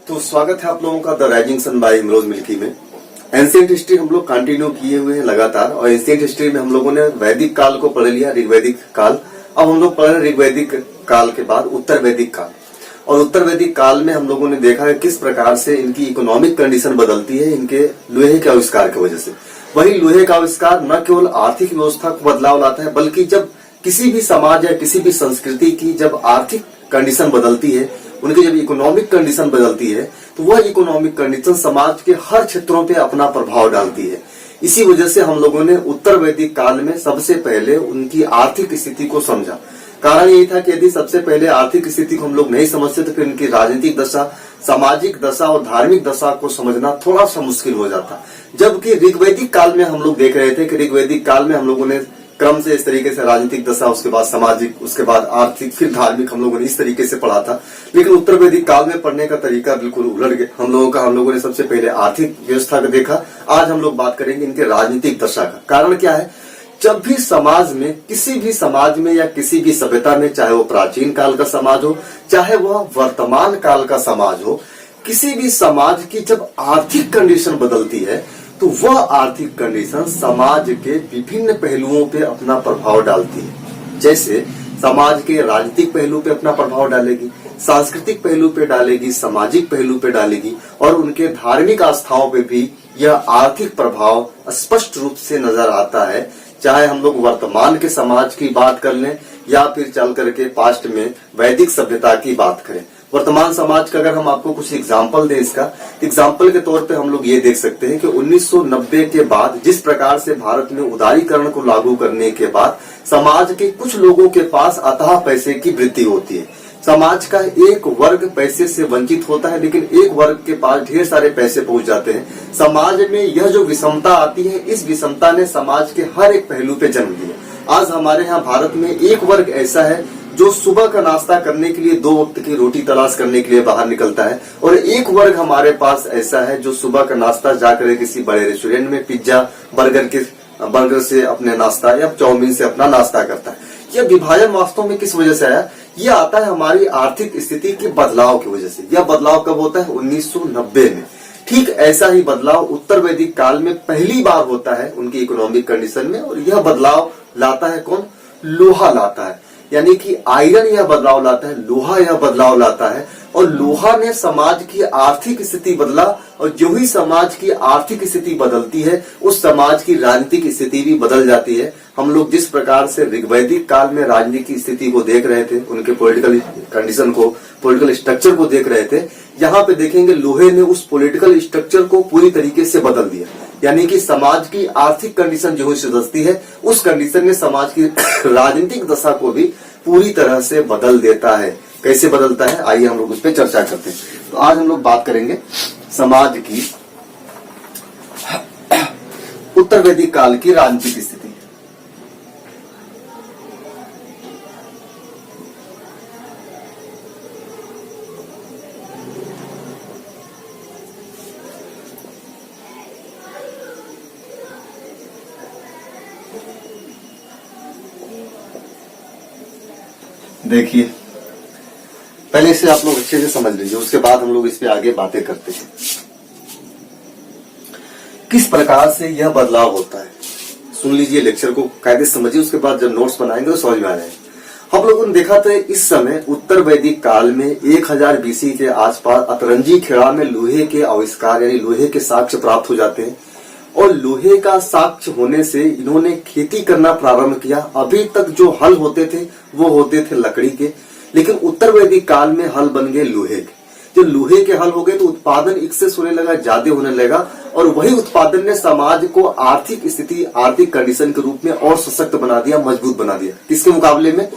तो स्वागत है आप लोगों का the rising sun by Imroz मिल्की में। एंशिएंट हिस्ट्री हम लोग कंटिन्यू किए हुए हैं लगातार, और एंशिएंट हिस्ट्री में हम लोगों ने वैदिक काल को पढ़ लिया, ऋग्वैदिक काल। अब हम लोग पढ़ रहे ऋग्वैदिक काल के बाद उत्तर वैदिक काल, और उत्तर वैदिक काल में हम लोगों ने देखा है किस प्रकार से इनकी इकोनॉमिक कंडीशन बदलती है इनके लोहे के आविष्कार की वजह से। वही लोहे का आविष्कार न केवल आर्थिक व्यवस्था को बदलाव लाता है, बल्कि जब किसी भी समाज या किसी भी संस्कृति की जब आर्थिक कंडीशन बदलती है, उनकी जब इकोनॉमिक कंडीशन बदलती है, तो वह इकोनॉमिक कंडीशन समाज के हर क्षेत्रों पे अपना प्रभाव डालती है। इसी वजह से हम लोगों ने उत्तर वैदिक काल में सबसे पहले उनकी आर्थिक स्थिति को समझा। कारण यही था कि यदि सबसे पहले आर्थिक स्थिति को हम लोग नहीं समझते तो फिर उनकी राजनीतिक दशा, सामाजिक दशा और धार्मिक दशा को समझना थोड़ा सा मुश्किल हो जाता। जबकि ऋग्वैदिक काल में हम लोग देख रहे थे कि ऋग्वैदिक काल में हम लोगों ने क्रम से इस तरीके से राजनीतिक दशा, उसके बाद सामाजिक, उसके बाद आर्थिक, फिर धार्मिक हम लोगों ने इस तरीके से पढ़ा था। लेकिन उत्तर वैदिक काल में पढ़ने का तरीका बिल्कुल उलट गया हम लोगों ने सबसे पहले आर्थिक व्यवस्था का देखा। आज हम लोग बात करेंगे इनके राजनीतिक दशा का। कारण क्या है, जब भी समाज में, किसी भी समाज में या किसी भी सभ्यता में, चाहे वो प्राचीन काल का समाज हो, चाहे वह वर्तमान काल का समाज हो, किसी भी समाज की जब आर्थिक कंडीशन बदलती है तो वह आर्थिक कंडीशन समाज के विभिन्न पहलुओं पे अपना प्रभाव डालती है। जैसे समाज के राजनीतिक पहलू पे अपना प्रभाव डालेगी, सांस्कृतिक पहलू पे डालेगी, सामाजिक पहलू पे डालेगी, और उनके धार्मिक आस्थाओं पे भी यह आर्थिक प्रभाव स्पष्ट रूप से नजर आता है। चाहे हम लोग वर्तमान के समाज की बात कर लें या फिर चल करके पास्ट में वैदिक सभ्यता की बात करें। वर्तमान समाज का अगर हम आपको कुछ एग्जाम्पल दें, इसका एग्जाम्पल के तौर पे हम लोग ये देख सकते हैं कि 1990 के बाद जिस प्रकार से भारत में उदारीकरण को लागू करने के बाद समाज के कुछ लोगों के पास अथाह पैसे की वृद्धि होती है। समाज का एक वर्ग पैसे से वंचित होता है, लेकिन एक वर्ग के पास ढेर सारे पैसे पहुंच जाते हैं। समाज में यह जो विषमता आती है, इस विषमता ने समाज के हर एक पहलू पे जन्म दिया। आज हमारे यहाँ भारत में एक वर्ग ऐसा है जो सुबह का नाश्ता करने के लिए 2 वक्त की रोटी तलाश करने के लिए बाहर निकलता है, और एक वर्ग हमारे पास ऐसा है जो सुबह का नाश्ता जाकर किसी बड़े रेस्टोरेंट में पिज्जा बर्गर से अपने नाश्ता या चाउमीन से अपना नाश्ता करता है। यह विभाजन वास्तव में किस वजह से आया? यह आता है हमारी आर्थिक स्थिति के बदलाव की वजह से। यह बदलाव कब होता है? 1990 में। ठीक ऐसा ही बदलाव उत्तर वैदिक काल में पहली बार होता है उनकी इकोनॉमिक कंडीशन में, और यह बदलाव लाता है कौन? लोहा लाता है, यानी कि आयरन यह बदलाव लाता है, लोहा यह बदलाव लाता है। और लोहा ने समाज की आर्थिक स्थिति बदला, और जो ही समाज की आर्थिक स्थिति बदलती है उस समाज की राजनीतिक स्थिति भी बदल जाती है। हम लोग जिस प्रकार से ऋग्वैदिक काल में राजनीति की स्थिति को देख रहे थे, उनके पॉलिटिकल कंडीशन को, पॉलिटिकल स्ट्रक्चर को देख रहे थे, यहाँ पे देखेंगे लोहे ने उस पॉलिटिकल स्ट्रक्चर को पूरी तरीके से बदल दिया। यानी कि समाज की आर्थिक कंडीशन जो सुधरती है, उस कंडीशन ने समाज की राजनीतिक दशा को भी पूरी तरह से बदल देता है। कैसे बदलता है, आइए हम लोग उस पर चर्चा करते हैं। तो आज हम लोग बात करेंगे समाज की उत्तर वैदिक काल की राजनीतिक स्थिति। देखिए, पहले इसे आप लोग अच्छे से समझ लीजिए, उसके बाद हम लोग इस पे आगे बातें करते हैं। किस प्रकार से यह बदलाव होता है, सुन लीजिए, लेक्चर को कायदे से समझिए, उसके बाद जब नोट्स बनाएंगे तो समझ में आ जाएगा। हम लोगों ने देखा था इस समय उत्तर वैदिक काल में 1000 BC के आसपास अतरंजी खेड़ा में लोहे के आविष्कार यानी लोहे के साक्ष्य प्राप्त हो जाते हैं, और लोहे का साक्ष्य होने से इन्होंने खेती करना प्रारंभ किया। अभी तक जो हल होते थे वो होते थे लकड़ी के, लेकिन उत्तर वैदिक काल में हल बन गए लोहे के। जब लोहे के हल हो गए तो उत्पादन एक्सेस होने लगा, ज्यादा होने लगा, और वही उत्पादन ने समाज को आर्थिक स्थिति, आर्थिक कंडीशन के रूप में और सशक्त बना दिया, मजबूत बना दिया। किसके मुकाबले में?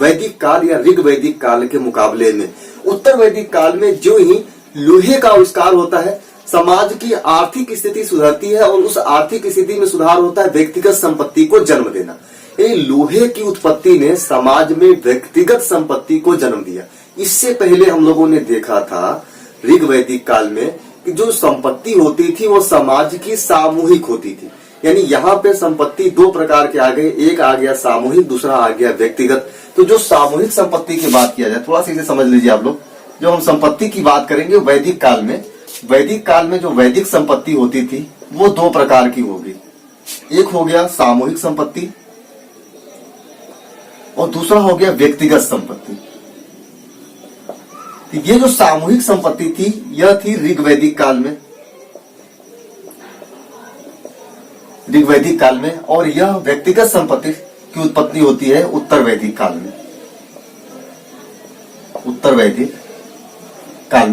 वैदिक काल या ऋग्वैदिक काल के मुकाबले में। उत्तर वैदिक काल में जो ही लोहे का आविष्कार होता है, समाज की आर्थिक स्थिति सुधरती है, और उस आर्थिक स्थिति में सुधार होता है व्यक्तिगत संपत्ति को जन्म देना। लोहे की उत्पत्ति ने समाज में व्यक्तिगत संपत्ति को जन्म दिया। इससे पहले हम लोगों ने देखा था ऋग्वैदिक काल में कि जो संपत्ति होती थी वो समाज की सामूहिक होती थी। यानी यहाँ पे संपत्ति 2 प्रकार के आ गए, एक आ गया सामूहिक, दूसरा आ गया व्यक्तिगत। तो जो सामूहिक संपत्ति की बात किया जाए, थोड़ा सा इसे समझ लीजिए आप लोग। जब हम संपत्ति की बात करेंगे वैदिक काल में जो वैदिक संपत्ति होती थी वो दो प्रकार की होगी। एक हो गया सामूहिक संपत्ति और दूसरा हो गया व्यक्तिगत संपत्ति। ये जो सामूहिक संपत्ति थी यह थी ऋग्वैदिक काल में और यह व्यक्तिगत संपत्ति की उत्पत्ति होती है उत्तर वैदिक काल में।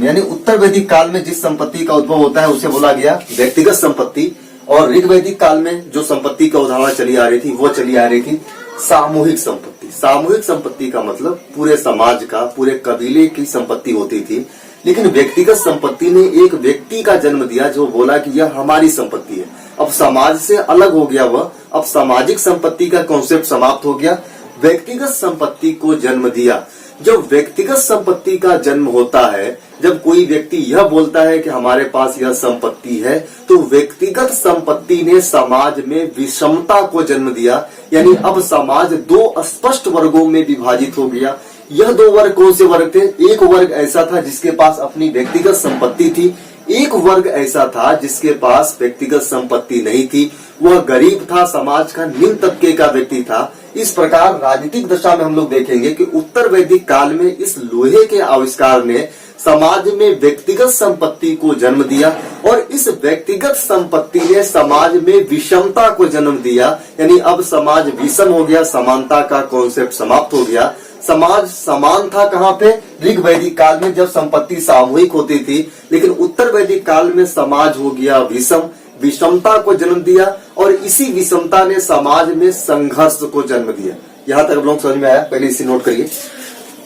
यानी उत्तर वैदिक काल में जिस संपत्ति का उद्भव होता है उसे बोला गया व्यक्तिगत संपत्ति, और ऋग्वैदिक काल में जो संपत्ति का उदाहरण चली आ रही थी वो चली आ रही थी सामूहिक संपत्ति। सामूहिक संपत्ति का मतलब पूरे समाज का, पूरे कबीले की संपत्ति होती थी, लेकिन व्यक्तिगत संपत्ति ने एक व्यक्ति का जन्म दिया जो बोला कि यह हमारी संपत्ति है। अब समाज से अलग हो गया वह, अब सामाजिक संपत्ति का कॉन्सेप्ट समाप्त हो गया, व्यक्तिगत संपत्ति को जन्म दिया। जब व्यक्तिगत संपत्ति का जन्म होता है, जब कोई व्यक्ति यह बोलता है कि हमारे पास यह संपत्ति है, तो व्यक्तिगत संपत्ति ने समाज में विषमता को जन्म दिया। यानी अब समाज दो स्पष्ट वर्गों में विभाजित हो गया। यह दो वर्ग कौन से वर्ग थे? एक वर्ग ऐसा था जिसके पास अपनी व्यक्तिगत संपत्ति थी, एक वर्ग ऐसा था जिसके पास व्यक्तिगत संपत्ति नहीं थी, वह गरीब था, समाज का निम्न तबके का व्यक्ति था। इस प्रकार राजनीतिक दशा में हम लोग देखेंगे कि उत्तर वैदिक काल में इस लोहे के आविष्कार ने समाज में व्यक्तिगत संपत्ति को जन्म दिया और इस व्यक्तिगत संपत्ति ने समाज में विषमता को जन्म दिया। यानी अब समाज विषम हो गया, समानता का कॉन्सेप्ट समाप्त हो गया। समाज समान था कहाँ पे? ऋग्वैदिक काल में जब संपत्ति सामूहिक होती थी, लेकिन उत्तर वैदिक काल में समाज हो गया विषम, विषमता को जन्म दिया और इसी विषमता ने समाज में संघर्ष को जन्म दिया। यहाँ तक आप लोग समझ में आया? पहले इसे नोट करिए,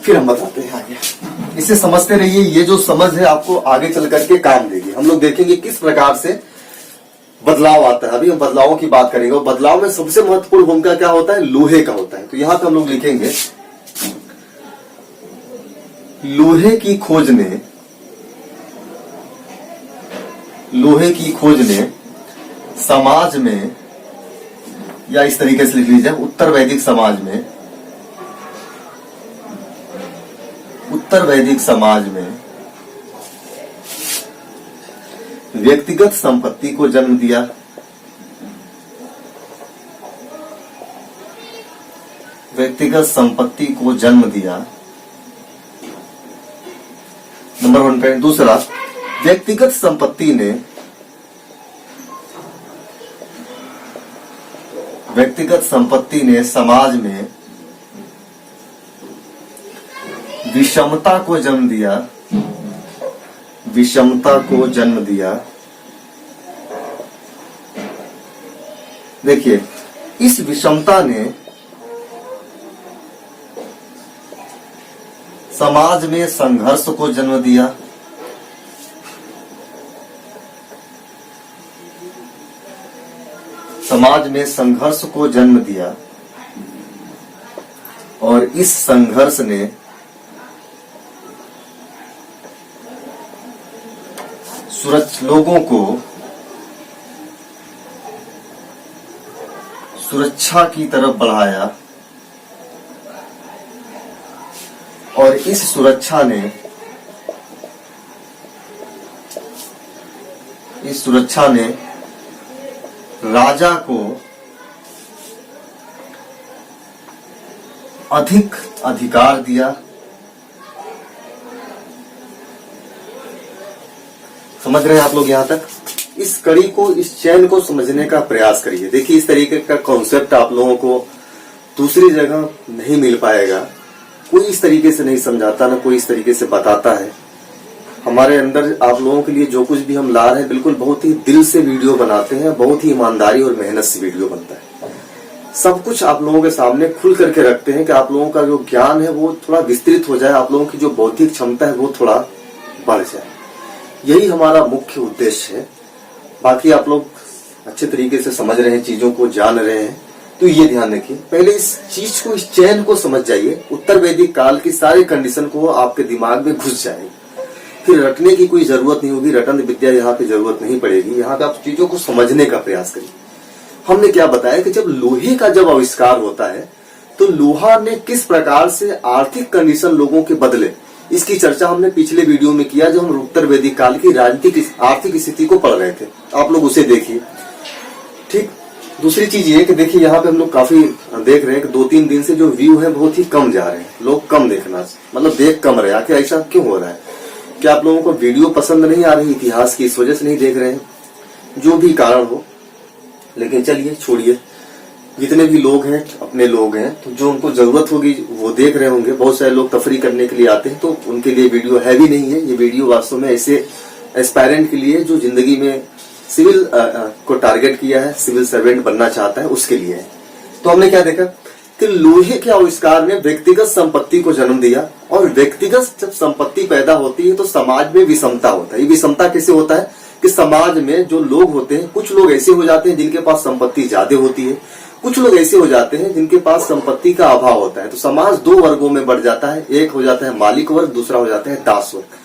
फिर हम बताते हैं आगे। इसे समझते रहिए, ये जो समझ है आपको आगे चल करके काम देगी। हम लोग देखेंगे किस प्रकार से बदलाव आता है। अभी हम बदलावों की बात करेंगे और बदलाव में सबसे महत्वपूर्ण भूमिका क्या होता है? लोहे का होता है। तो यहाँ पे हम लोग लिखेंगे लोहे की खोज ने समाज में, या इस तरीके से लिख लीजिए, उत्तर वैदिक समाज में व्यक्तिगत संपत्ति को जन्म दिया। नंबर 1 पे। दूसरा, व्यक्तिगत संपत्ति ने समाज में विषमता को जन्म दिया। देखिए, इस विषमता ने समाज में संघर्ष को जन्म दिया। और इस संघर्ष ने लोगों को सुरक्षा की तरफ बढ़ाया और इस सुरक्षा ने राजा को अधिक अधिकार दिया। समझ रहे हैं आप लोग यहाँ तक? इस कड़ी को, इस चैन को समझने का प्रयास करिए। देखिए, इस तरीके का कॉन्सेप्ट आप लोगों को दूसरी जगह नहीं मिल पाएगा। कोई इस तरीके से नहीं समझाता, ना कोई इस तरीके से बताता है। हमारे अंदर आप लोगों के लिए जो कुछ भी हम ला रहे हैं, बिल्कुल बहुत ही दिल से वीडियो बनाते हैं, बहुत ही ईमानदारी और मेहनत से वीडियो बनता है। सब कुछ आप लोगों के सामने खुल करके रखते हैं कि आप लोगों का जो ज्ञान है वो थोड़ा विस्तृत हो जाए, आप लोगों की जो बौद्धिक क्षमता है वो थोड़ा बढ़ जाए। यही हमारा मुख्य उद्देश्य है। बाकी आप लोग अच्छे तरीके से समझ रहे हैं, चीजों को जान रहे हैं, तो ये ध्यान रखिए, पहले इस चीज को, इस चैन को समझ जाइए। उत्तर वैदिक काल की सारी कंडीशन को आपके दिमाग में घुस जाएगी, फिर रटने की कोई जरूरत नहीं होगी, रटन विद्या यहाँ पे जरूरत नहीं पड़ेगी। यहाँ पे आप चीजों को समझने का प्रयास करिए। हमने क्या बताया कि जब लोहे का आविष्कार होता है तो लोहा ने किस प्रकार से आर्थिक कंडीशन लोगों के बदले, इसकी चर्चा हमने पिछले वीडियो में किया, जो हम उत्तर वैदिक काल की राजनीतिक आर्थिक स्थिति को पढ़ रहे थे। आप लोग उसे देखिए। ठीक, दूसरी चीज ये कि देखिए यहाँ पे हम लोग काफी देख रहे हैं कि 2-3 दिन से जो व्यू है बहुत ही कम जा रहे हैं, लोग कम देखना, मतलब देख कम रहे। आखिर ऐसा क्यों हो रहा है? क्या आप लोगों को वीडियो पसंद नहीं आ रही इतिहास की, इस वजह से नहीं देख रहे हैं? जो भी कारण हो, लेकिन चलिए छोड़िए। जितने भी लोग हैं अपने लोग हैं, तो जो उनको जरूरत होगी वो देख रहे होंगे। बहुत सारे लोग तफरी करने के लिए आते हैं, तो उनके लिए वीडियो हैवी नहीं है। ये वीडियो वास्तव में ऐसे एस्पायरेंट के लिए जो जिंदगी में सिविल को टारगेट किया है, सिविल सर्वेंट बनना चाहता है, उसके लिए है। तो हमने क्या देखा कि लोहे के आविष्कार ने व्यक्तिगत संपत्ति को जन्म दिया, और व्यक्तिगत जब संपत्ति पैदा होती है तो समाज में विषमता होता है। ये विषमता कैसे होता है कि समाज में जो लोग होते हैं, कुछ लोग ऐसे हो जाते हैं जिनके पास संपत्ति ज्यादा होती है, कुछ लोग ऐसे हो जाते हैं जिनके पास संपत्ति का अभाव होता है। तो समाज 2 वर्गों में बढ़ जाता है। एक हो जाता है मालिक वर्ग, दूसरा हो जाता है दास वर्ग।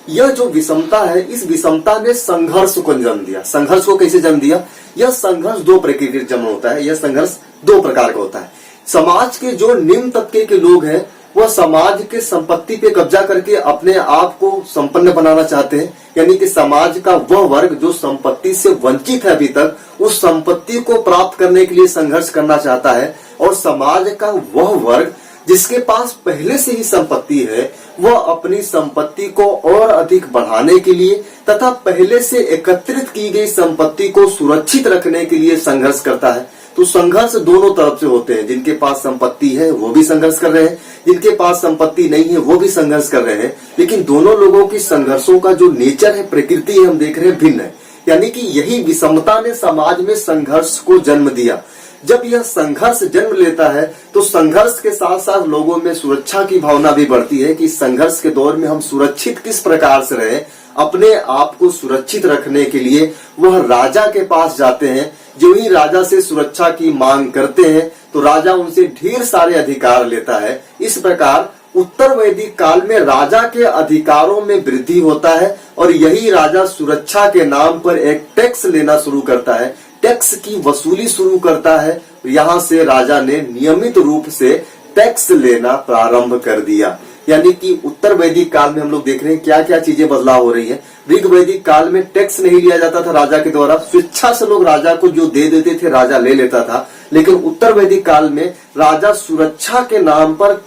यह जो विषमता है, इस विषमता ने संघर्ष को जन्म दिया। संघर्ष को कैसे जन्म दिया? यह संघर्ष 2 प्रकार के जन्म होता है। यह संघर्ष 2 प्रकार का होता है। समाज के जो निम्न तबके के लोग हैं, वह समाज के संपत्ति पे कब्जा करके अपने आप को संपन्न बनाना चाहते हैं। यानी कि समाज का वह वर्ग जो संपत्ति से वंचित है अभी तक, उस संपत्ति को प्राप्त करने के लिए संघर्ष करना चाहता है। और समाज का वह वर्ग जिसके पास पहले से ही संपत्ति है, वह अपनी संपत्ति को और अधिक बढ़ाने के लिए तथा पहले से एकत्रित की गई संपत्ति को सुरक्षित रखने के लिए संघर्ष करता है। तो संघर्ष दोनों तरफ से होते हैं। जिनके पास संपत्ति है वो भी संघर्ष कर रहे हैं, जिनके पास संपत्ति नहीं है वो भी संघर्ष कर रहे हैं। लेकिन दोनों लोगों की संघर्षों का जो नेचर है, प्रकृति है, हम देख रहे हैं भिन्न है। यानी कि यही विषमता ने समाज में संघर्ष को जन्म दिया। जब यह संघर्ष जन्म लेता है तो संघर्ष के साथ साथ लोगों में सुरक्षा की भावना भी बढ़ती है कि संघर्ष के दौर में हम सुरक्षित किस प्रकार से रहें। अपने आप को सुरक्षित रखने के लिए वह राजा के पास जाते हैं। जो ही राजा से सुरक्षा की मांग करते हैं तो राजा उनसे ढेर सारे अधिकार लेता है। इस प्रकार उत्तर वैदिक काल में राजा के अधिकारों में वृद्धि होता है, और यही राजा सुरक्षा के नाम पर एक टैक्स लेना शुरू करता है, टैक्स की वसूली शुरू करता है। यहाँ से राजा ने नियमित रूप से टैक्स लेना प्रारंभ कर दिया। यानी कि उत्तर वैदिक काल में हम लोग देख रहे हैं क्या क्या चीजें बदलाव हो रही है। ऋग वैदिक काल में टैक्स नहीं लिया जाता था राजा के द्वारा, स्वेच्छा से लोग राजा को जो दे देते थे राजा ले लेता था। लेकिन उत्तर वैदिक काल में राजा सुरक्षा के नाम पर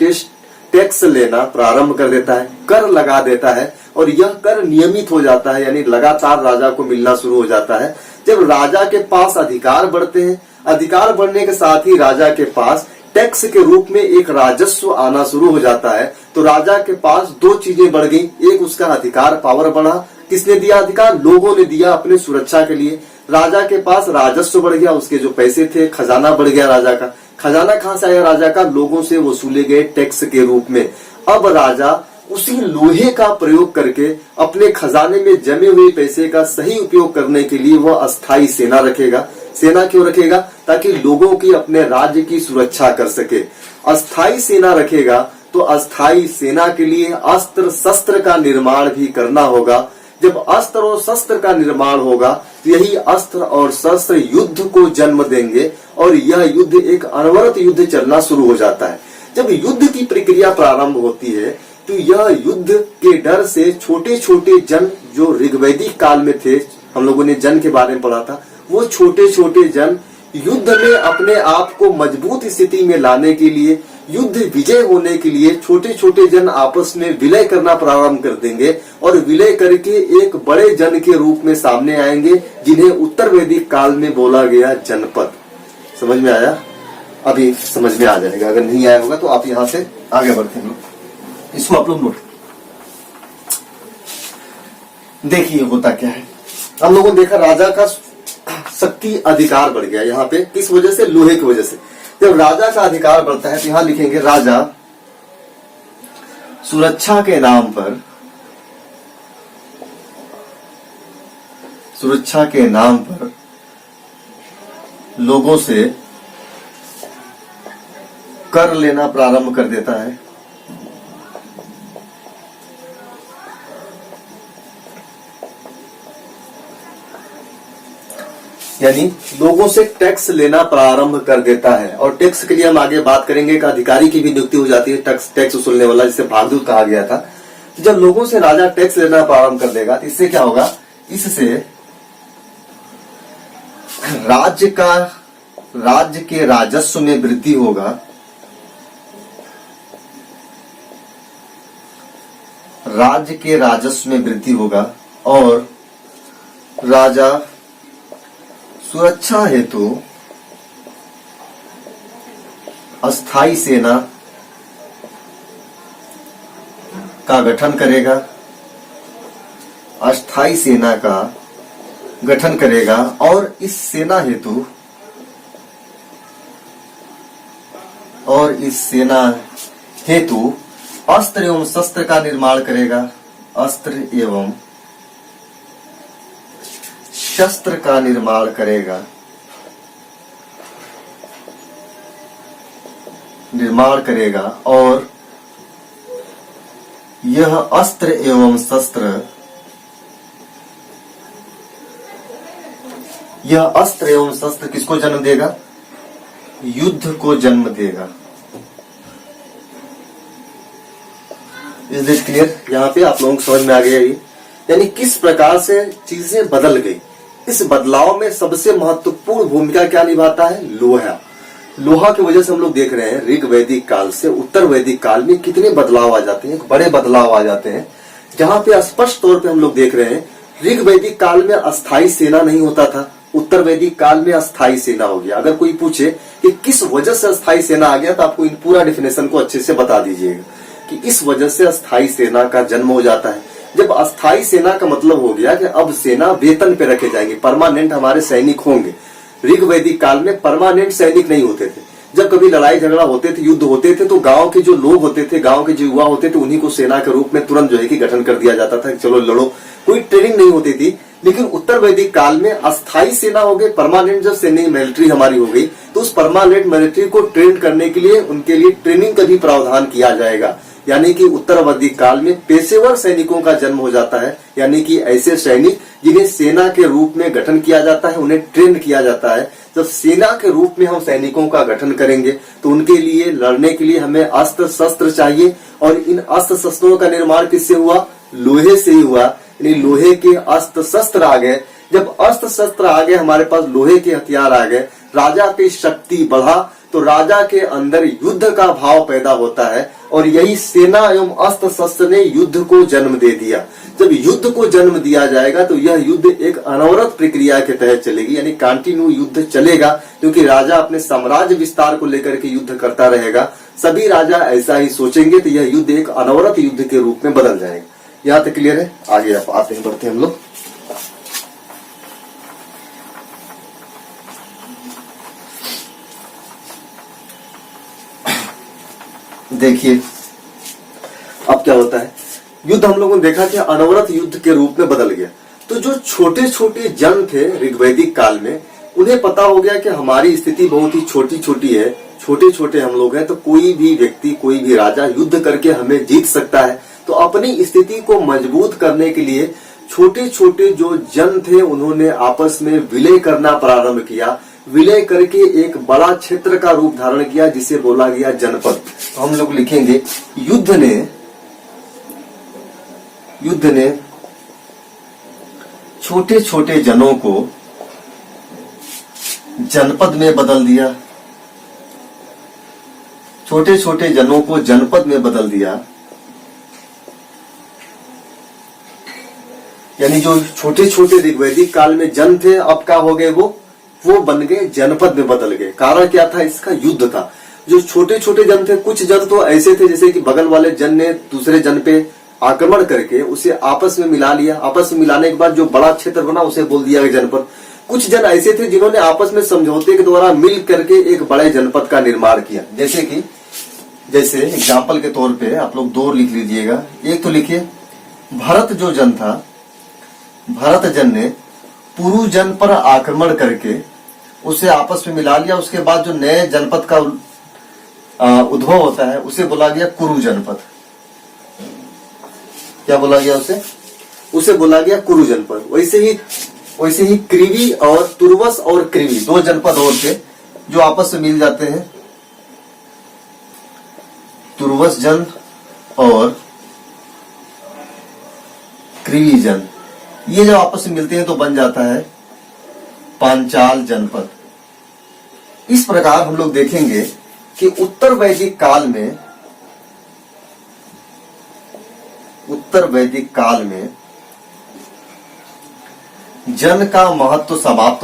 टैक्स लेना प्रारंभ कर देता है, कर लगा देता है, और यह कर नियमित हो जाता है। यानी लगातार राजा को मिलना शुरू हो जाता है। जब राजा के पास अधिकार बढ़ते हैं, अधिकार बढ़ने के साथ ही राजा के पास टैक्स के रूप में एक राजस्व आना शुरू हो जाता है। तो राजा के पास 2 चीजें बढ़ गई। एक उसका अधिकार, पावर बढ़ा। किसने दिया अधिकार? लोगों ने दिया अपने सुरक्षा के लिए। राजा के पास राजस्व बढ़ गया, उसके जो पैसे थे, खजाना बढ़ गया राजा का। खजाना कहां से आया राजा का? लोगों से वसूले गए टैक्स के रूप में। अब राजा उसी लोहे का प्रयोग करके अपने खजाने में जमे हुए पैसे का सही उपयोग करने के लिए वह अस्थायी सेना रखेगा। सेना क्यों रखेगा? ताकि लोगों की अपने राज्य की सुरक्षा कर सके। अस्थायी सेना रखेगा तो अस्थायी सेना के लिए अस्त्र शस्त्र का निर्माण भी करना होगा। जब अस्त्र और शस्त्र का निर्माण होगा तो यही अस्त्र और शस्त्र युद्ध को जन्म देंगे, और यह युद्ध एक अनवरत युद्ध चलना शुरू हो जाता है। जब युद्ध की प्रक्रिया प्रारंभ होती है तो यह युद्ध के डर से छोटे छोटे जन जो ऋग्वैदिक काल में थे, हम लोगों ने जन के बारे में पढ़ा था, वो छोटे छोटे जन युद्ध में अपने आप को मजबूत स्थिति में लाने के लिए, युद्ध विजय होने के लिए छोटे छोटे जन आपस में विलय करना प्रारंभ कर देंगे, और विलय करके एक बड़े जन के रूप में सामने आएंगे, जिन्हें उत्तर वैदिक काल में बोला गया जनपद। समझ में आया? अभी समझ में आ जाएगा, अगर नहीं आया होगा तो आप यहाँ से आगे बढ़ते हैं। इसको आप लोग नोट देखिए होता क्या है। हम लोगों ने देखा राजा का शक्ति अधिकार बढ़ गया। यहाँ पे किस वजह से? लोहे की वजह से। जब राजा का अधिकार बढ़ता है तो यहां लिखेंगे राजा सुरक्षा के नाम पर, सुरक्षा के नाम पर लोगों से कर लेना प्रारंभ कर देता है। यानी लोगों से टैक्स लेना प्रारंभ कर देता है। और टैक्स के लिए हम आगे बात करेंगे कि अधिकारी की भी नियुक्ति हो जाती है टैक्स वसूलने वाला, जिसे भागदूत कहा गया था। जब लोगों से राजा टैक्स लेना प्रारंभ कर देगा तो इससे क्या होगा, इससे राज्य के राजस्व में वृद्धि होगा, राज्य के राजस्व में वृद्धि होगा और राजा सुरक्षा हेतु अस्थाई सेना का गठन करेगा, अस्थाई सेना का गठन करेगा और इस सेना हेतु अस्त्र एवं शस्त्र का निर्माण करेगा, अस्त्र एवं शस्त्र का निर्माण करेगा, और यह अस्त्र एवं शस्त्र, किसको जन्म देगा, युद्ध को जन्म देगा। Is this clear? यहाँ पे आप लोगों को समझ में आ गया ये, यानी किस प्रकार से चीजें बदल गई। इस बदलाव में सबसे महत्वपूर्ण भूमिका क्या निभाता है, लोहा। लोहा की वजह से हम लोग देख रहे हैं ऋग वैदिक काल से उत्तर वैदिक काल में कितने बदलाव आ जाते हैं, बड़े बदलाव आ जाते हैं। जहाँ पे स्पष्ट तौर पे हम लोग देख रहे हैं ऋग वैदिक काल में अस्थाई सेना नहीं होता था, उत्तर वैदिक काल में अस्थाई सेना हो गया। अगर कोई पूछे कि किस वजह से अस्थाई सेना आ गया तो आपको इन पूरा डेफिनेशन को अच्छे से बता दीजिएगा कि इस वजह से अस्थाई सेना का जन्म हो जाता है। जब अस्थाई सेना का मतलब हो गया कि अब सेना वेतन पे रखे जाएंगे, परमानेंट हमारे सैनिक होंगे। ऋग वैदिक काल में परमानेंट सैनिक नहीं होते थे। जब कभी लड़ाई झगड़ा होते थे, युद्ध होते थे, तो गांव के जो लोग होते थे, गांव के जो युवा होते थे, उन्हीं को सेना के रूप में तुरंत जो है कि गठन कर दिया जाता था, चलो लड़ो। कोई ट्रेनिंग नहीं होती थी। लेकिन उत्तर वैदिक काल में अस्थाई सेना हो गई, परमानेंट जब सैनिक मिलिट्री हमारी हो गई, तो उस परमानेंट मिलिट्री को ट्रेन करने के लिए उनके लिए ट्रेनिंग का भी प्रावधान किया जाएगा। यानी कि उत्तर वैदिक काल में पेशेवर सैनिकों का जन्म हो जाता है, यानी कि ऐसे सैनिक जिन्हें सेना के रूप में गठन किया जाता है, उन्हें ट्रेन किया जाता है। जब सेना के रूप में हम सैनिकों का गठन करेंगे तो उनके लिए लड़ने के लिए हमें अस्त्र शस्त्र चाहिए, और इन अस्त्र शस्त्रों का निर्माण किससे हुआ, लोहे से ही हुआ। यानी लोहे के अस्त्र शस्त्र आ गए। जब अस्त्र शस्त्र आ गए, हमारे पास लोहे के हथियार आ गए, राजा की शक्ति बढ़ा, तो राजा के अंदर युद्ध का भाव पैदा होता है, और यही सेना एवं अस्त्र शस्त्र ने युद्ध को जन्म दे दिया। जब युद्ध को जन्म दिया जाएगा तो यह युद्ध एक अनवरत प्रक्रिया के तहत चलेगी, यानी कंटिन्यू युद्ध चलेगा, क्योंकि राजा अपने साम्राज्य विस्तार को लेकर के युद्ध करता रहेगा। सभी राजा ऐसा ही सोचेंगे तो यह युद्ध एक अनवरत युद्ध के रूप में बदल जाएगा। यहाँ तक क्लियर है? आगे आप आते हैं, बढ़ते हैं हम लोग। देखिए अब क्या होता है, युद्ध हम लोगों ने देखा कि अनवरत युद्ध के रूप में बदल गया। तो जो छोटे छोटे जन थे ऋग्वैदिक काल में, उन्हें पता हो गया कि हमारी स्थिति बहुत ही छोटी छोटी है, छोटे छोटे हम लोग हैं, तो कोई भी व्यक्ति, कोई भी राजा युद्ध करके हमें जीत सकता है। तो अपनी स्थिति को मजबूत करने के लिए छोटे छोटे जो जन थे उन्होंने आपस में विलय करना प्रारंभ किया। विलय करके एक बड़ा क्षेत्र का रूप धारण किया जिसे बोला गया जनपद। तो हम लोग लिखेंगे युद्ध ने छोटे छोटे जनों को जनपद में बदल दिया, छोटे छोटे जनों को जनपद में बदल दिया। यानी जो छोटे छोटे ऋग्वैदिक काल में जन थे, अब क्या हो गए, वो बन गए जनपद में बदल गए। कारण क्या था, इसका युद्ध था। जो छोटे छोटे जन थे, कुछ जन तो ऐसे थे जैसे कि बगल वाले जन ने दूसरे जन पे आक्रमण करके उसे आपस में मिला लिया। आपस में मिलाने के बाद जो बड़ा क्षेत्र बना उसे बोल दिया गया जनपद। कुछ जन ऐसे थे जिन्होंने आपस में समझौते के द्वारा मिल करके एक बड़े जनपद का निर्माण किया। जैसे एग्जाम्पल के तौर पे आप लोग दो लिख लीजिएगा। एक तो लिखिए भरत जो जन था, भरत जन ने पुरु जन पर आक्रमण करके उसे आपस में मिला लिया। उसके बाद जो नए जनपद का उद्भव होता है उसे बोला गया कुरु जनपद। क्या बोला गया उसे बोला गया कुरु जनपद। वैसे ही क्रिवी और तुर्वस और क्रिवी दो जनपद और थे जो आपस में मिल जाते हैं। तुर्वस जन और क्रीजन, ये जब आपस में मिलते हैं तो बन जाता है पांचाल जनपद। इस प्रकार हम लोग देखेंगे कि उत्तर वैदिक काल में जन का महत्व समाप्त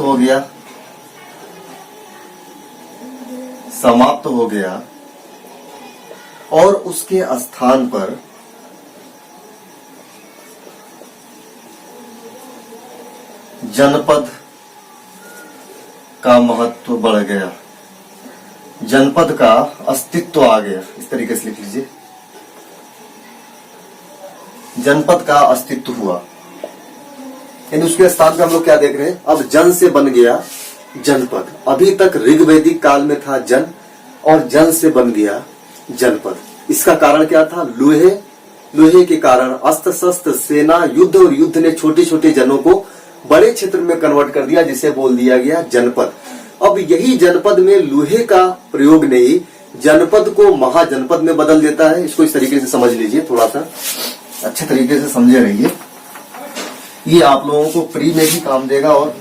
हो गया और उसके स्थान पर जनपद का महत्व बढ़ गया, जनपद का अस्तित्व आ गया। इस तरीके से लिख लीजिए, जनपद का अस्तित्व हुआ। यानी उसके स्थान पे हम लोग क्या देख रहे हैं, अब जन से बन गया जनपद। अभी तक ऋग्वैदिक काल में था जन, और जन से बन गया जनपद। इसका कारण क्या था, लोहे के कारण अस्त्र शस्त्र सेना युद्ध, और युद्ध ने छोटे छोटे जनों को बड़े क्षेत्र में कन्वर्ट कर दिया, जिसे बोल दिया गया जनपद। अब यही जनपद में लोहे का प्रयोग नहीं जनपद को महाजनपद में बदल देता है। इसको इस तरीके से समझ लीजिए, थोड़ा सा अच्छे तरीके से समझे रहिए। ये आप लोगों को प्री में भी काम देगा और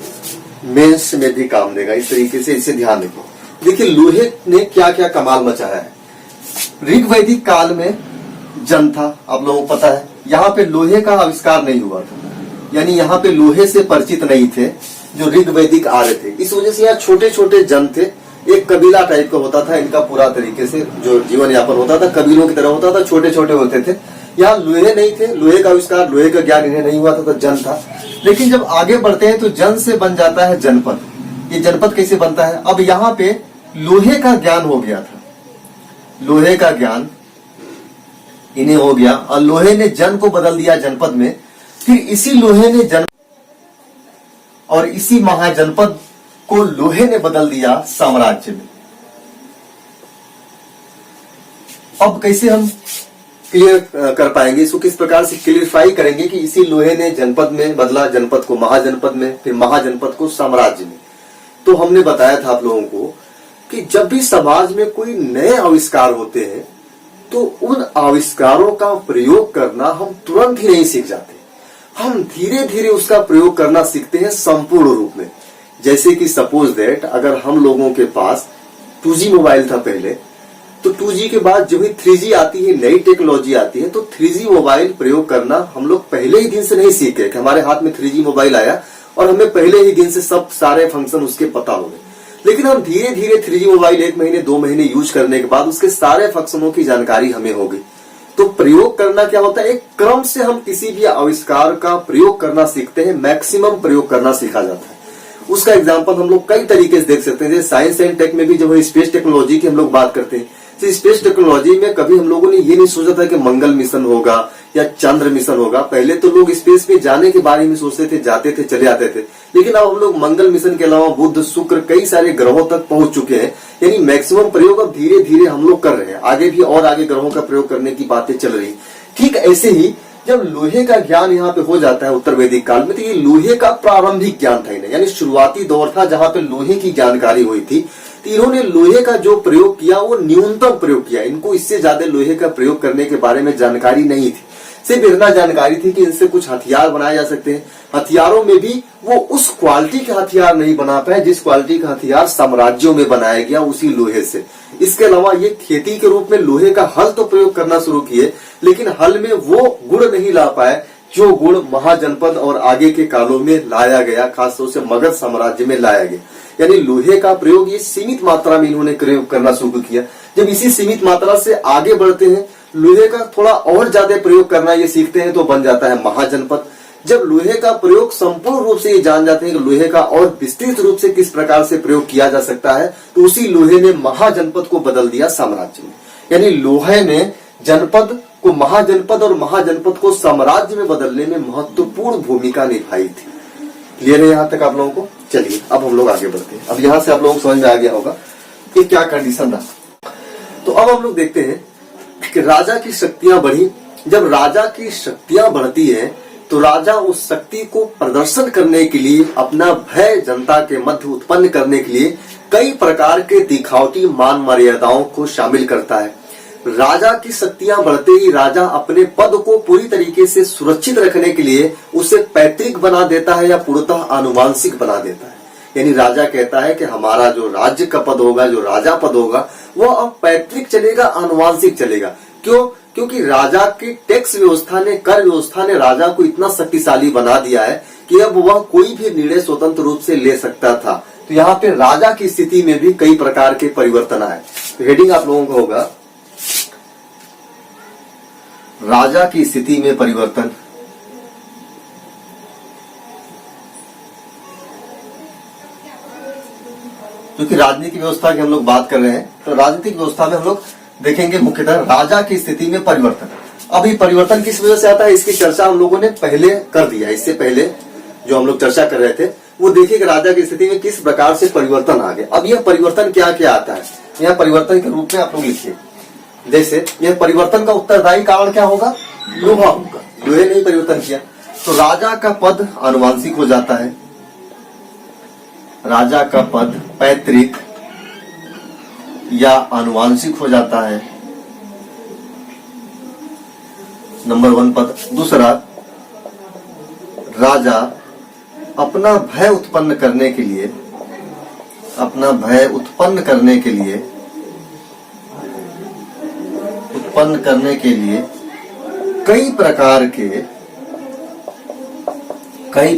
मेंस में भी काम देगा। इस तरीके से इसे ध्यान रखिए। देखिए लोहे ने क्या क्या कमाल मचाया है। ऋग्वैदिक काल में जन था, आप लोगों को पता है। यहाँ पे लोहे का आविष्कार नहीं हुआ था, यानी यहाँ पे लोहे से परिचित नहीं थे जो ऋग्वैदिक आर्य थे। इस वजह से यहाँ छोटे छोटे जन थे, एक कबीला टाइप का होता था। इनका पूरा तरीके से जो जीवन यापन होता था कबीलों की तरह होता था, छोटे छोटे होते थे। यहाँ लोहे नहीं थे, लोहे का आविष्कार, लोहे का ज्ञान इन्हें नहीं हुआ था, तो जन था। लेकिन जब आगे बढ़ते हैं तो जन से बन जाता है जनपद। ये जनपद कैसे बनता है, अब यहाँ पे लोहे का ज्ञान हो गया था, लोहे का ज्ञान इन्हें हो गया, और लोहे ने जन को बदल दिया जनपद में। फिर इसी लोहे ने जन और इसी महाजनपद को लोहे ने बदल दिया साम्राज्य में। अब कैसे हम क्लियर कर पाएंगे इसको, किस प्रकार से क्लियरफाई करेंगे कि इसी लोहे ने जनपद में बदला, जनपद को महाजनपद में, फिर महाजनपद को साम्राज्य में। तो हमने बताया था आप लोगों को कि जब भी समाज में कोई नए आविष्कार होते हैं तो उन आविष्कारों का प्रयोग करना हम तुरंत ही नहीं सीख जाते, हम धीरे धीरे उसका प्रयोग करना सीखते हैं संपूर्ण रूप में। जैसे कि सपोज दैट अगर हम लोगों के पास 2G मोबाइल था पहले, तो 2G के बाद जो भी 3G आती है, नई टेक्नोलॉजी आती है, तो 3G मोबाइल प्रयोग करना हम लोग पहले ही दिन से नहीं सीखे कि हमारे हाथ में 3G मोबाइल आया और हमें पहले ही दिन से सब सारे फंक्शन उसके पता हो गए। लेकिन हम धीरे धीरे 3G मोबाइल 1 महीने 2 महीने यूज करने के बाद उसके सारे फंक्शनों की जानकारी हमें हो गई। तो प्रयोग करना क्या होता है, एक क्रम से हम किसी भी आविष्कार का प्रयोग करना सीखते हैं, मैक्सिमम प्रयोग करना सीखा जाता है। उसका एग्जांपल हम लोग कई तरीके से देख सकते हैं। जैसे साइंस एंड टेक में भी जब स्पेस टेक्नोलॉजी की हम लोग बात करते हैं, तो स्पेस टेक्नोलॉजी में कभी हम लोगों ने ये नहीं सोचा था कि मंगल मिशन होगा या चंद्र मिशन होगा। पहले तो लोग स्पेस में जाने के बारे में सोचते थे, जाते थे, चले आते थे। लेकिन अब हम लोग मंगल मिशन के अलावा बुध, शुक्र, कई सारे ग्रहों तक पहुंच चुके हैं। यानी मैक्सिमम प्रयोग अब धीरे धीरे हम लोग कर रहे हैं। आगे भी और आगे ग्रहों का प्रयोग करने की बातें चल रही। ठीक ऐसे ही जब लोहे का ज्ञान यहाँ पे हो जाता है उत्तर वैदिक काल में, तो ये लोहे का प्रारंभिक ज्ञान था इन्हें, यानी शुरुआती दौर था जहां पे लोहे की जानकारी हुई थी। तो इन्होंने लोहे का जो प्रयोग किया वो न्यूनतम प्रयोग किया। इनको इससे ज्यादा लोहे का प्रयोग करने के बारे में जानकारी नहीं थी। सिर्फ इतना जानकारी थी कि इनसे कुछ हथियार बनाए जा सकते हैं। हथियारों में भी वो उस क्वालिटी के हथियार नहीं बना पाए जिस क्वालिटी का हथियार साम्राज्यों में बनाया गया उसी लोहे से। इसके अलावा ये खेती के रूप में लोहे का हल तो प्रयोग करना शुरू किए, लेकिन हल में वो गुण नहीं ला पाए जो गुण महाजनपद और आगे के कालों में लाया गया, खासतौर से मगध साम्राज्य में लाया गया। यानी लोहे का प्रयोग ये सीमित मात्रा में इन्होंने प्रयोग करना शुरू किया। जब इसी सीमित मात्रा से आगे बढ़ते हैं, लोहे का थोड़ा और ज्यादा प्रयोग करना ये सीखते हैं, तो बन जाता है महाजनपद। जब लोहे का प्रयोग संपूर्ण रूप से ये जान जाते हैं कि लोहे का और विस्तृत रूप से किस प्रकार से प्रयोग किया जा सकता है, तो उसी लोहे ने महाजनपद को बदल दिया साम्राज्य में। यानी लोहे ने जनपद को महाजनपद और महाजनपद को साम्राज्य में बदलने में महत्वपूर्ण भूमिका निभाई थी। क्लियर है यहाँ तक आप लोगों को? चलिए अब हम लोग आगे बढ़ते हैं। अब यहाँ से आप लोगों को समझ में आ गया होगा कि क्या कंडीशन था। तो अब हम लोग देखते हैं कि राजा की शक्तियां बढ़ी। जब राजा की शक्तियां बढ़ती है तो राजा उस शक्ति को प्रदर्शन करने के लिए, अपना भय जनता के मध्य उत्पन्न करने के लिए कई प्रकार के दिखावटी मान मर्यादाओं को शामिल करता है। राजा की शक्तियां बढ़ते ही राजा अपने पद को पूरी तरीके से सुरक्षित रखने के लिए उसे पैतृक बना देता है या पूर्णतः आनुवांशिक बना देता है। यानी राजा कहता है कि हमारा जो राज्य का पद होगा, जो राजा पद होगा, वो अब पैतृक चलेगा, आनुवांशिक चलेगा। क्यों? क्योंकि राजा की टैक्स व्यवस्था ने, कर व्यवस्था ने राजा को इतना शक्तिशाली बना दिया है कि अब वह कोई भी निर्णय स्वतंत्र रूप से ले सकता था। तो यहाँ पे राजा की स्थिति में भी कई प्रकार के परिवर्तन आए। तो हेडिंग आप लोगों को होगा राजा की स्थिति में परिवर्तन। क्योंकि राजनीतिक व्यवस्था की हम लोग बात कर रहे हैं, तो राजनीतिक व्यवस्था में हम लोग देखेंगे मुख्यतः राजा की स्थिति में परिवर्तन। अब ये परिवर्तन किस वजह से आता है, इसकी चर्चा हम लोगों ने पहले कर दिया। इससे पहले जो हम लोग चर्चा कर रहे थे वो देखिए कि राजा की स्थिति में किस प्रकार से परिवर्तन आ गया। अब यह परिवर्तन क्या क्या आता है, यह परिवर्तन के रूप में आप लोग लिखिए। जैसे यह परिवर्तन का उत्तरदायी कारण क्या होगा, लोहा होगा। लोहे ने परिवर्तन किया तो राजा का पद आनुवांशिक हो जाता है, राजा का पद पैतृक या आनुवांशिक हो जाता है, नंबर 1 पद। दूसरा, राजा अपना भय उत्पन्न करने के लिए, अपना भय उत्पन्न करने के लिए कई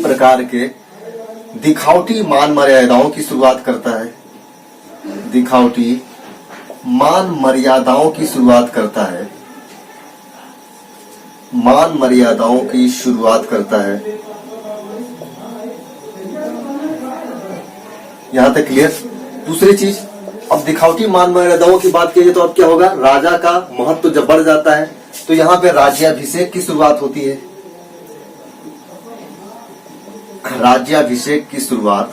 प्रकार के दिखावटी मान मर्यादाओं की शुरुआत करता है, दिखावटी मान मर्यादाओं की शुरुआत करता है, मान मर्यादाओं की शुरुआत करता है। यहां तक क्लियर। दूसरी चीज, अब दिखावटी मान मर्यादाओं की बात की जाए तो अब क्या होगा, राजा का महत्व जब बढ़ जाता है तो यहां पे राज्याभिषेक की शुरुआत होती है। राज्याभिषेक की शुरुआत,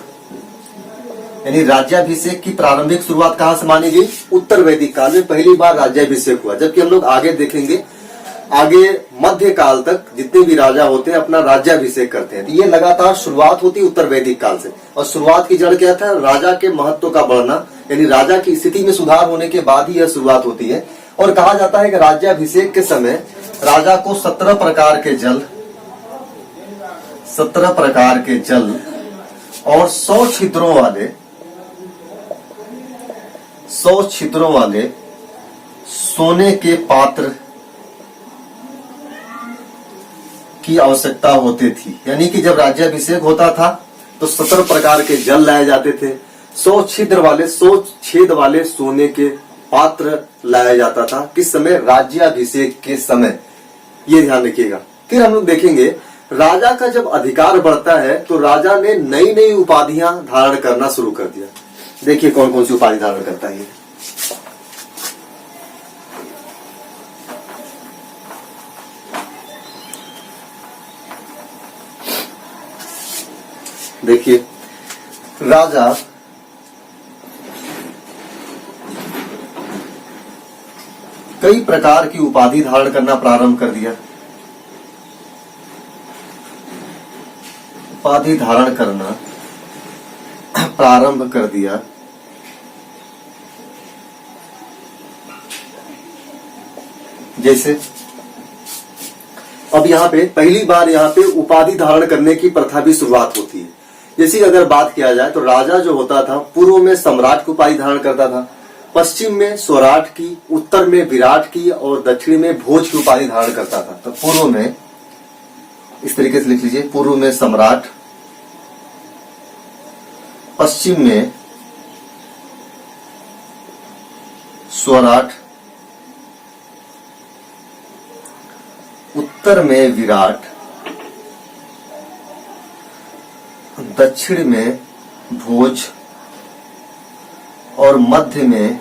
यानी राज्याभिषेक की प्रारंभिक शुरुआत कहां से मानी गई, उत्तर वैदिक काल में पहली बार राज्याभिषेक हुआ। जबकि हम लोग आगे देखेंगे, आगे मध्य काल तक जितने भी राजा होते हैं अपना राज्याभिषेक करते हैं। तो ये लगातार शुरुआत होती है उत्तर वैदिक काल से। और शुरुआत की जड़ क्या था, राजा के महत्व का बढ़ना, यानी राजा की स्थिति में सुधार होने के बाद ही यह शुरुआत होती है। और कहा जाता है कि राज्याभिषेक के समय राजा को 17 प्रकार के जल और 100 छिद्रों वाले सोने के पात्र की आवश्यकता होती थी। यानी कि जब राज्याभिषेक होता था तो 17 प्रकार के जल लाए जाते थे, 100 छेद वाले सोने के पात्र लाया जाता था। किस समय, राज्याभिषेक के समय। ये ध्यान रखिएगा। फिर हम लोग देखेंगे राजा का जब अधिकार बढ़ता है तो राजा ने नई नई उपाधियां धारण करना शुरू कर दिया। देखिए कौन कौन सी उपाधि धारण करता है। देखिए, राजा कई प्रकार की उपाधि धारण करना प्रारंभ कर दिया। उपाधि धारण करना प्रारंभ कर दिया। जैसे अब यहाँ पे पहली बार यहाँ पे उपाधि धारण करने की प्रथा भी शुरुआत होती है। जैसे अगर बात किया जाए तो राजा जो होता था पूर्व में सम्राट की उपाधि धारण करता था, पश्चिम में स्वराट की, उत्तर में विराट की और दक्षिण में भोज की उपाधि धारण करता था। तो पूर्व में इस तरीके से लिख लीजिए, पूर्व में सम्राट, पश्चिम में स्वराट, उत्तर में विराट, दक्षिण में भोज और मध्य में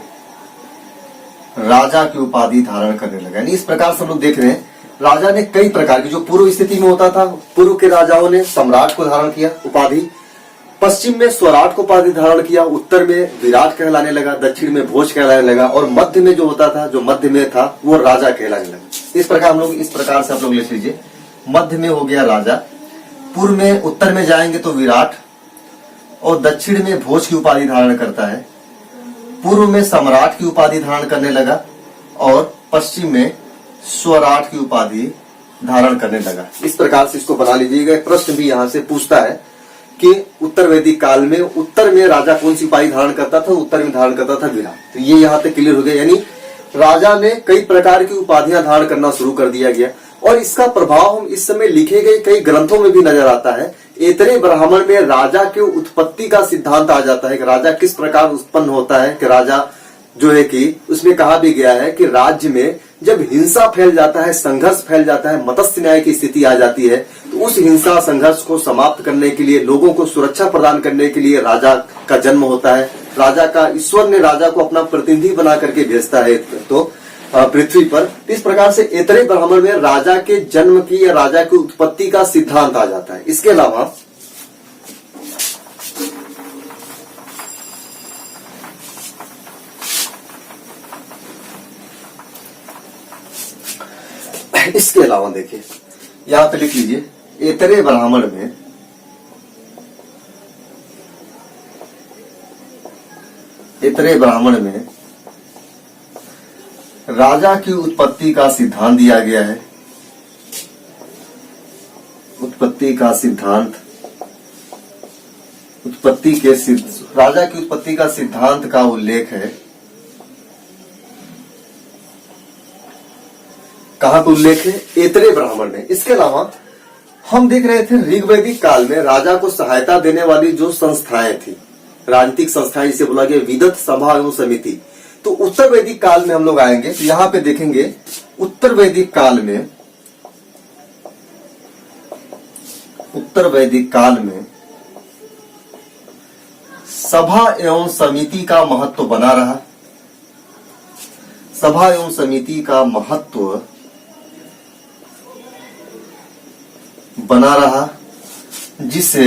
राजा की उपाधि धारण करने लगा। यानी इस प्रकार से हम लोग देख रहे हैं राजा ने कई प्रकार की, जो पूर्व स्थिति में होता था पूर्व के राजाओं ने सम्राट को धारण किया उपाधि, पश्चिम में स्वराट को उपाधि धारण किया, उत्तर में विराट कहलाने लगा, दक्षिण में भोज कहलाने लगा और मध्य में जो होता था, जो मध्य में था वो राजा कहलाने लगा। इस प्रकार हम लोग, इस प्रकार से आप लोग लिख लीजिए, मध्य में हो गया राजा, पूर्व में, उत्तर में जाएंगे तो विराट और दक्षिण में भोज की उपाधि धारण करता है, पूर्व में सम्राट की उपाधि धारण करने लगा और पश्चिम में स्वराट की उपाधि धारण करने लगा। इस प्रकार से इसको बना लीजिएगा। प्रश्न भी यहाँ से पूछता है कि उत्तर वैदिक काल में उत्तर में राजा कौन सी उपाधि धारण करता था? उत्तर में धारण करता था विराट। तो ये यहाँ तक क्लियर हो गया, यानी राजा ने कई प्रकार की उपाधियां धारण करना शुरू कर दिया गया और इसका प्रभाव हम इस समय लिखे गए कई ग्रंथों में भी नजर आता है। ऐतरेय ब्राह्मण में राजा के उत्पत्ति का सिद्धांत आ जाता है कि राजा किस प्रकार उत्पन्न होता है, कि राजा जो है कि उसमें कहा भी गया है कि राज्य में जब हिंसा फैल जाता है, संघर्ष फैल जाता है, मत्स्य न्याय की स्थिति आ जाती है, तो उस हिंसा संघर्ष को समाप्त करने के लिए, लोगों को सुरक्षा प्रदान करने के लिए राजा का जन्म होता है। राजा का ईश्वर ने राजा को अपना प्रतिनिधि बना करके भेजता है तो पृथ्वी पर। इस प्रकार से ऐतरेय ब्राह्मण में राजा के जन्म की या राजा की उत्पत्ति का सिद्धांत आ जाता है। इसके अलावा देखिए यहां पे लिख लीजिए, ऐतरेय ब्राह्मण में राजा की उत्पत्ति का सिद्धांत दिया गया है। राजा की उत्पत्ति का सिद्धांत का उल्लेख है। कहां पर उल्लेख है? ऐतरेय ब्राह्मण में। इसके अलावा हम देख रहे थे ऋग्वैदिक काल में राजा को सहायता देने वाली जो संस्थाएं थी, राजनीतिक संस्थाएं, जिसे बोला गया विदत सभा एवं समिति। तो उत्तर वैदिक काल में हम लोग आएंगे तो यहां पे देखेंगे उत्तर वैदिक काल में सभा एवं समिति का महत्व बना रहा। सभा एवं समिति का महत्व बना रहा, जिसे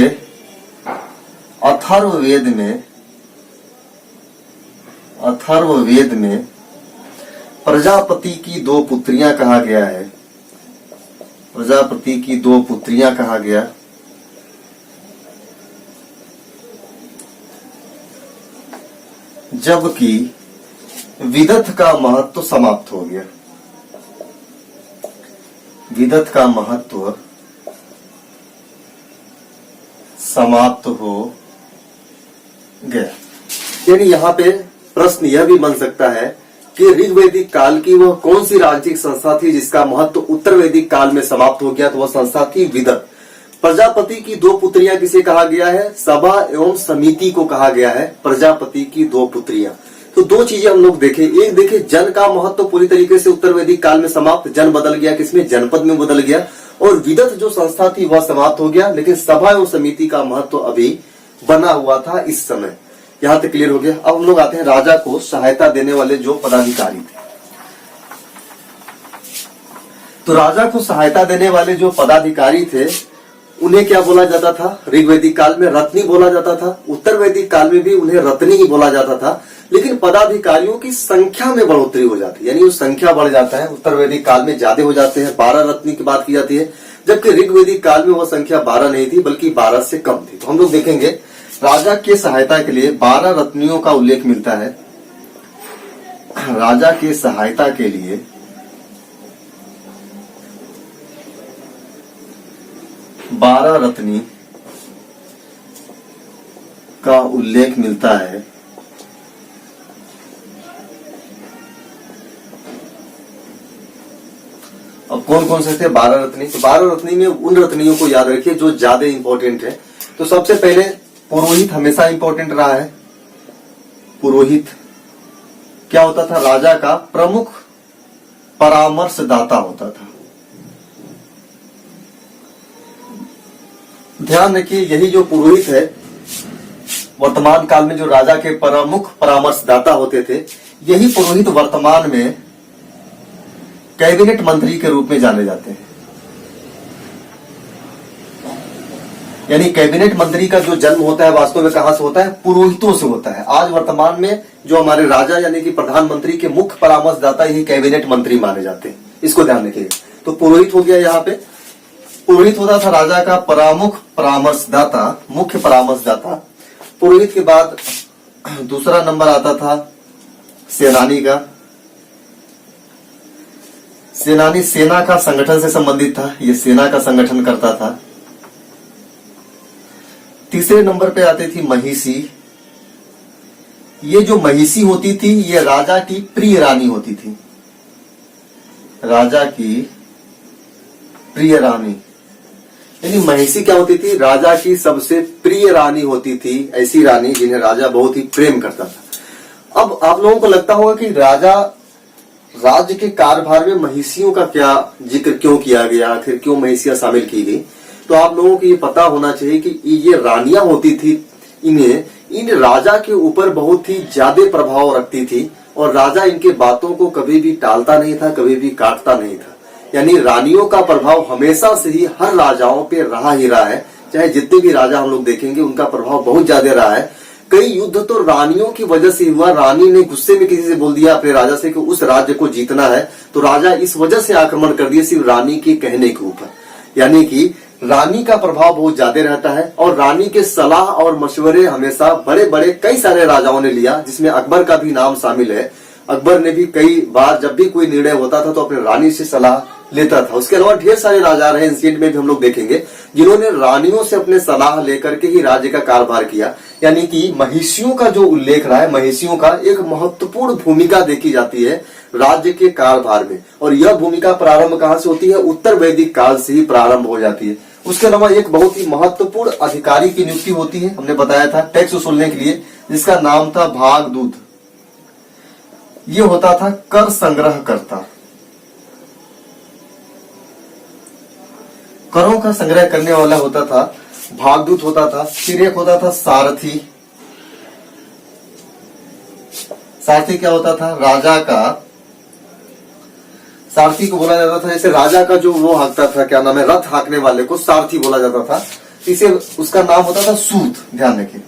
अथर्ववेद में प्रजापति की दो पुत्रियां कहा गया है। प्रजापति की दो पुत्रियां कहा गया। जबकि विदथ का महत्व समाप्त हो गया। विदथ का महत्व समाप्त हो गया। यानी यहाँ पे प्रश्न यह भी बन सकता है कि ऋग्वैदिक काल की वह कौन सी राजनीतिक संस्था थी जिसका महत्व उत्तर वैदिक काल में समाप्त हो गया? तो वह संस्था थी विदत। प्रजापति की दो पुत्रियां किसे कहा गया है? सभा एवं समिति को कहा गया है, प्रजापति की दो पुत्रियां। तो दो चीजें हम लोग देखें। एक देखें जन का महत्व पूरी तरीके से उत्तर वैदिक काल में समाप्त, जन बदल गया, किसमें? जनपद में बदल गया। और विदत जो संस्था थी वह समाप्त हो गया, लेकिन सभा एवं समिति का महत्व अभी बना हुआ था इस समय। यहां तक क्लियर हो गया। अब हम लोग आते हैं राजा को सहायता देने वाले जो पदाधिकारी थे। तो राजा को सहायता देने वाले जो पदाधिकारी थे उन्हें क्या बोला जाता था? ऋग्वैदिक काल में रत्नी बोला जाता था। उत्तर वैदिक काल में भी उन्हें रत्नी ही बोला जाता था, लेकिन पदाधिकारियों की संख्या में बढ़ोतरी हो जाती है, यानी वो संख्या बढ़ जाता है। उत्तर वैदिक काल में ज्यादा हो जाते हैं, 12 रत्नी की बात की जाती है, जबकि ऋग्वैदिक काल में वह संख्या 12 नहीं थी बल्कि 12 से कम थी। तो हम लोग देखेंगे राजा के सहायता के लिए 12 रत्नियों का उल्लेख मिलता है। राजा के सहायता के लिए 12 रत्नी का उल्लेख मिलता है। अब कौन कौन से थे 12 रत्नी? तो 12 रत्नी में उन रत्नियों को याद रखिए जो ज्यादा इंपॉर्टेंट है। तो सबसे पहले पुरोहित हमेशा इंपॉर्टेंट रहा है। पुरोहित क्या होता था? राजा का प्रमुख परामर्शदाता होता था। ध्यान रखिए, यही जो पुरोहित है वर्तमान काल में जो राजा के प्रमुख परामर्शदाता होते थे, यही पुरोहित वर्तमान में कैबिनेट मंत्री के रूप में जाने जाते हैं। यानी कैबिनेट मंत्री का जो जन्म होता है वास्तव में कहां से होता है? पुरोहितों से होता है। आज वर्तमान में जो हमारे राजा यानी कि प्रधानमंत्री के मुख्य परामर्शदाता यही कैबिनेट मंत्री माने जाते हैं। इसको ध्यान रखिए। तो पुरोहित हो गया, यहाँ पे पुरोहित होता था राजा का प्रमुख परामर्शदाता, मुख्य परामर्शदाता। पुरोहित के बाद दूसरा नंबर आता था सेनानी का। सेनानी सेना का संगठन से संबंधित था, ये सेना का संगठन करता था। तीसरे नंबर पे आती थी महिषी। ये जो महिषी होती थी ये राजा की प्रिय रानी होती थी, राजा की प्रिय रानी। यानी महिषी क्या होती थी? राजा की सबसे प्रिय रानी होती थी, ऐसी रानी जिन्हें राजा बहुत ही प्रेम करता था। अब आप लोगों को लगता होगा कि राज्य के कार्यभार में महिषियों का क्या जिक्र क्यों किया गया, आखिर क्यों महिषियां शामिल की गई? तो आप लोगों को ये पता होना चाहिए कि ये रानियां होती थी, इन राजा के ऊपर बहुत ही ज्यादा प्रभाव रखती थी और राजा इनके बातों को कभी भी टालता नहीं था, कभी भी काटता नहीं था। यानी रानियों का प्रभाव हमेशा से ही हर राजाओं पे रहा ही रहा है। चाहे जितने भी राजा हम लोग देखेंगे उनका प्रभाव बहुत ज्यादा रहा है। कई युद्ध तो रानियों की वजह से हुआ। रानी ने गुस्से में किसी से बोल दिया अपने राजा से कि उस राज्य को जीतना है, तो राजा इस वजह से आक्रमण कर दिया सिर्फ रानी के कहने के ऊपर। यानी कि रानी का प्रभाव बहुत ज्यादा रहता है और रानी के सलाह और मशवरे हमेशा बड़े बड़े कई सारे राजाओं ने लिया, जिसमें अकबर का भी नाम शामिल है। अकबर ने भी कई बार जब भी कोई निर्णय होता था तो अपने रानी से सलाह लेता था। उसके अलावा ढेर सारे राजा रहे, एंशिएंट में भी हम लोग देखेंगे, जिन्होंने रानियों से अपने सलाह लेकर के ही राज्य का कारभार किया। यानी कि महिषियों का जो उल्लेख रहा है, महिषियों का एक महत्वपूर्ण भूमिका देखी जाती है राज्य के कारभार में। और यह भूमिका प्रारंभ कहां से होती है? उत्तर वैदिक काल से ही प्रारंभ हो जाती है। उसके अलावा एक बहुत ही महत्वपूर्ण अधिकारी की नियुक्ति होती है, हमने बताया था, टैक्स वसूलने के लिए, जिसका नाम था भागदूत। ये होता था कर संग्रह करता, करों का संग्रह करने वाला होता था, भागदूत होता था। फिर एक होता था सारथी। सारथी क्या होता था? राजा का, सारथी को बोला जाता था, जैसे राजा का जो वो हाँकता था, क्या नाम है, रथ हाँकने वाले को सारथी बोला जाता था। इसे उसका नाम होता था सूत, ध्यान रखिए,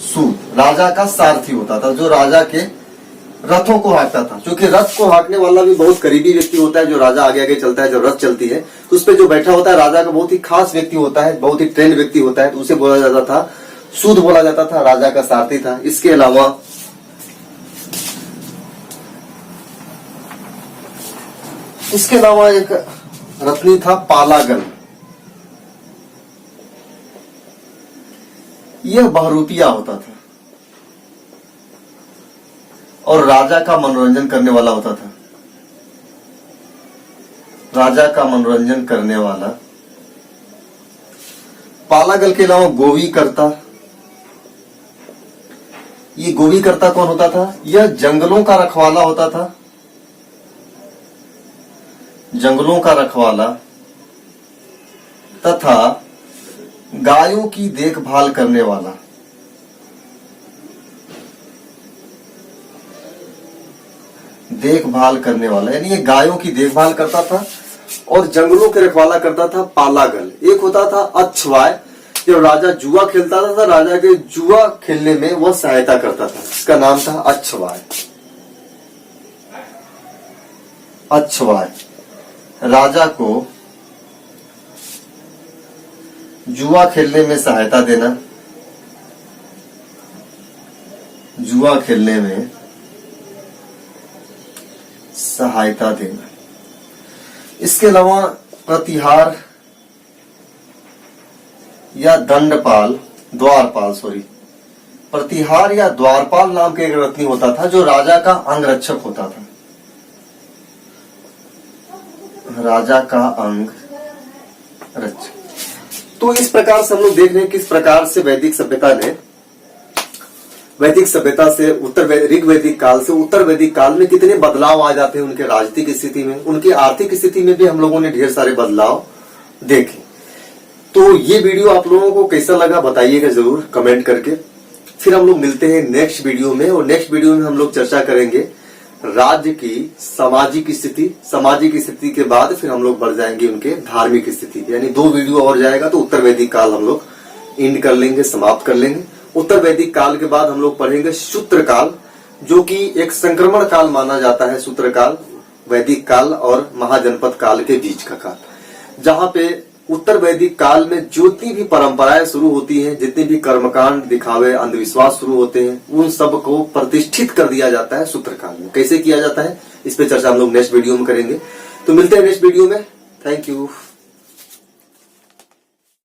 सूत राजा का सारथी होता था, जो राजा के रथों को हाँकता था। क्योंकि रथ को हाँकने वाला भी बहुत करीबी व्यक्ति होता है, जो राजा आगे आगे चलता है, जब रथ चलती है तो उस पर जो बैठा होता है राजा का बहुत ही खास व्यक्ति होता है, बहुत ही ट्रेंड व्यक्ति होता है, तो उसे बोला जाता था सूत बोला जाता था, राजा का सारथी था। इसके अलावा एक रत्नी था पालागल। यह बहरूपिया होता था और राजा का मनोरंजन करने वाला होता था, राजा का मनोरंजन करने वाला। पालागल के अलावा गोवी करता। ये गोवी करता कौन होता था? यह जंगलों का रखवाला होता था, जंगलों का रखवाला तथा गायों की देखभाल करने वाला। देखभाल करने वाला यानी ये गायों की देखभाल करता था और जंगलों के रखवाला करता था पालागल। एक होता था अच्छवाय, जब राजा जुआ खेलता था, राजा के जुआ खेलने में वह सहायता करता था, इसका नाम था अच्छवाय। अच्छवाय राजा को जुआ खेलने में सहायता देना, जुआ खेलने में सहायता देना। इसके अलावा प्रतिहार या दंडपाल, द्वारपाल, प्रतिहार या द्वारपाल नाम का एक रत्नी होता था, जो राजा का अंगरक्षक होता था, राजा का अंग रक्षक। तो इस प्रकार से हम लोग देख रहे हैं किस प्रकार से वैदिक सभ्यता ने, वैदिक सभ्यता से ऋग वैदिक काल से उत्तर वैदिक काल में कितने बदलाव आ जाते हैं उनके राजनीतिक स्थिति में, उनकी आर्थिक स्थिति में भी हम लोगों ने ढेर सारे बदलाव देखे। तो ये वीडियो आप लोगों को कैसा लगा बताइएगा जरूर कमेंट करके। फिर हम लोग मिलते हैं नेक्स्ट वीडियो में, और नेक्स्ट वीडियो में हम लोग चर्चा करेंगे राज्य की सामाजिक स्थिति, सामाजिक स्थिति के बाद फिर हम लोग बढ़ जाएंगे उनके धार्मिक स्थिति, यानी 2 वीडियो और जाएगा तो उत्तर वैदिक काल हम लोग एंड कर लेंगे, समाप्त कर लेंगे। उत्तर वैदिक काल के बाद हम लोग पढ़ेंगे शूद्र काल, जो कि एक संक्रमण काल माना जाता है। शूद्र काल वैदिक काल और महाजनपद काल के बीच का काल, जहां पे उत्तर वैदिक काल में जितनी भी परंपराएं शुरू होती हैं, जितने भी कर्मकांड, दिखावे, अंधविश्वास शुरू होते हैं, उन सब को प्रतिष्ठित कर दिया जाता है शूद्र काल में। कैसे किया जाता है? इस पे चर्चा हम लोग नेक्स्ट वीडियो में करेंगे। तो मिलते हैं नेक्स्ट वीडियो में। Thank you.